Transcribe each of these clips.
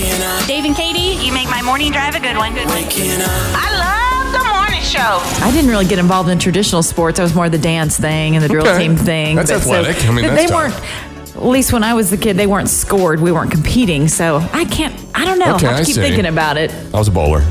Dave and Katie, you make my morning drive a good one. I love the morning show. I didn't really get involved in traditional sports. I was more the dance thing and the drill team thing. That's athletic. I mean, that's they tough. weren't, at least when I was the kid, they weren't scored. We weren't competing. So I don't know. Okay, I have I to keep see. thinking about it. I was a bowler.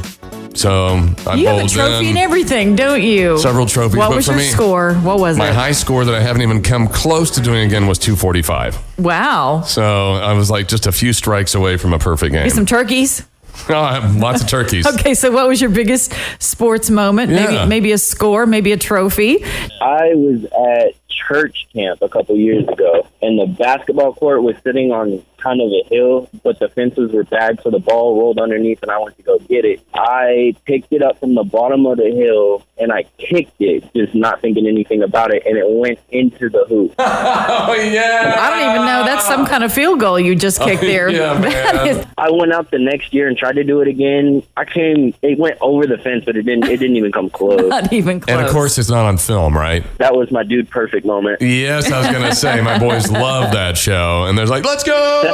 So I You have a bowled trophy in and everything, don't you? several trophies. What but was for your me, score? What was my it? high score that I haven't even come close to doing again was 245. Wow. So I was like just a few strikes away from a perfect game. Some turkeys? Lots of turkeys. Okay, so what was your biggest sports moment? Yeah. Maybe a score, maybe a trophy. I was at church camp a couple years ago, and the basketball court was sitting on kind of a hill, but the fences were bad, so the ball rolled underneath, and I went to go get it. I picked it up from the bottom of the hill, and I kicked it, just not thinking anything about it, and it went into the hoop. Oh, yeah. I don't even know. That's some kind of field goal you just kicked there. yeah, That man. is- I went out the next year and tried to do it again. It went over the fence, but it didn't even come close. not even close. And of course, it's not on film, right? That was my dude perfect moment. Yes, I was going to say, my boys love that show. And they're like, let's go.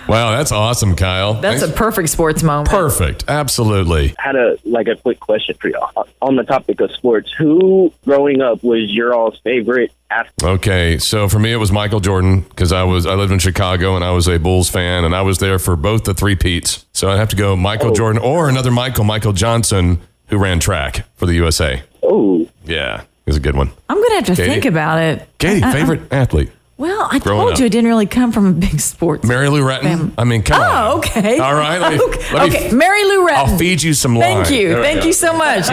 Wow, that's awesome, Kyle. That's a Thanks. perfect sports moment. Perfect. Absolutely. I had a quick question for y'all. On the topic of sports, who growing up was your all's favorite athlete? Okay, so for me, it was Michael Jordan because I lived in Chicago and I was a Bulls fan and I was there for both the three-peats. So I'd have to go Michael Jordan or another Michael Johnson, who ran track for the USA. Oh, Yeah, it was a good one. I'm going to have to Katie? think about it. Katie, I- favorite athlete? Well, I growing told up. you I didn't really come from a big sports. Mary Lou Retton. I mean, come on. Oh, okay. All right. Okay, Mary Lou Retton. I'll feed you some Thank lime. you. There we Thank go. you so much.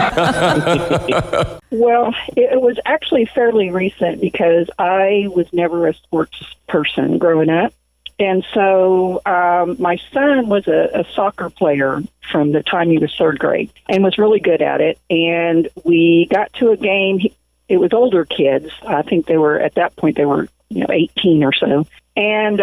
Well, it was actually fairly recent because I was never a sports person growing up. And so my son was a soccer player from the time he was third grade and was really good at it. And we got to a game. It was older kids. I think at that point, they were 18 or so. And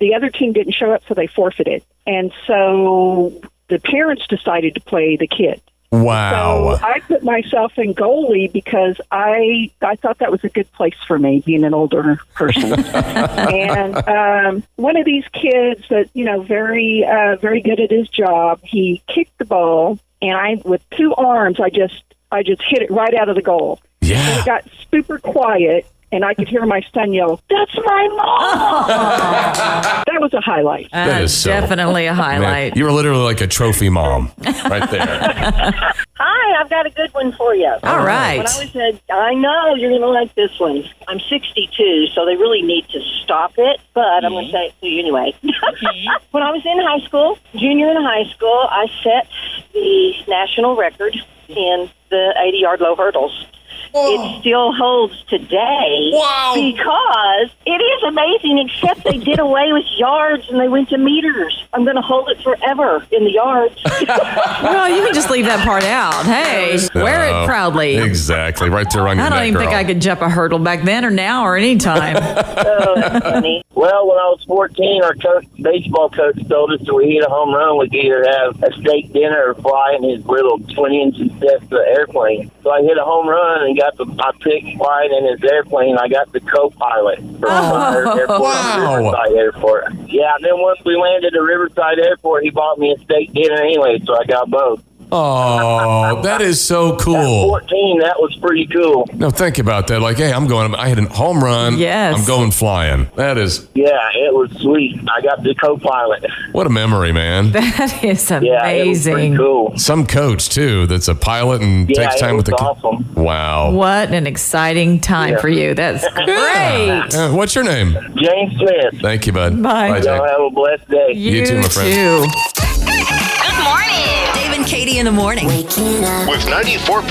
the other team didn't show up, so they forfeited. And so the parents decided to play the kid. Wow. So I put myself in goalie because I thought that was a good place for me, being an older person. And one of these kids that, very good at his job, he kicked the ball, and with two arms, I just hit it right out of the goal. And Yeah. it got super quiet, and I could hear my son yell, "That's my mom!" That was a highlight. That is so- Definitely a highlight. Man, you were literally like a trophy mom right there. Hi, I've got a good one for you. All right. When I was I know you're going to like this one. I'm 62, so they really need to stop it, but I'm going to say it to you anyway. When I was in high school, junior in high school, I set the national record in the 80-yard low hurdles. It still holds today. Wow. Because it is amazing, except they did away with yards and they went to meters. I'm going to hold it forever in the yards. Well, you can just leave that part out. Hey, wear No. it proudly. Exactly. Right there on your I don't neck, even think girl. I could jump a hurdle back then or now or any time. Oh, that's funny. well, when I was 14, our baseball coach told us that we hit a home run, we could either have a steak dinner or fly in his little 20-inch Cessna airplane. So I hit a home run and I picked flying in his airplane. I got the co-pilot from Airport, Wow. Riverside Airport. Yeah, and then once we landed at Riverside Airport, he bought me a steak dinner anyway, so I got both. Oh, that is so At cool. 14, that was pretty cool. No, think about that. Like, hey, I hit a home run. Yes. I'm going flying. That is, Yeah, it was sweet. I got the co-pilot. what a memory, man. That is Yeah, it was pretty amazing. cool. Some coach, too, that's a pilot and Yeah, takes time it with the was kid. awesome. Wow. What an exciting time for you. That's great. What's your name? James Smith. Thank you, bud. Bye. Jack. Y'all have a blessed day. You too, my friend. too. Good morning. Dave and Katie in the morning. With 94.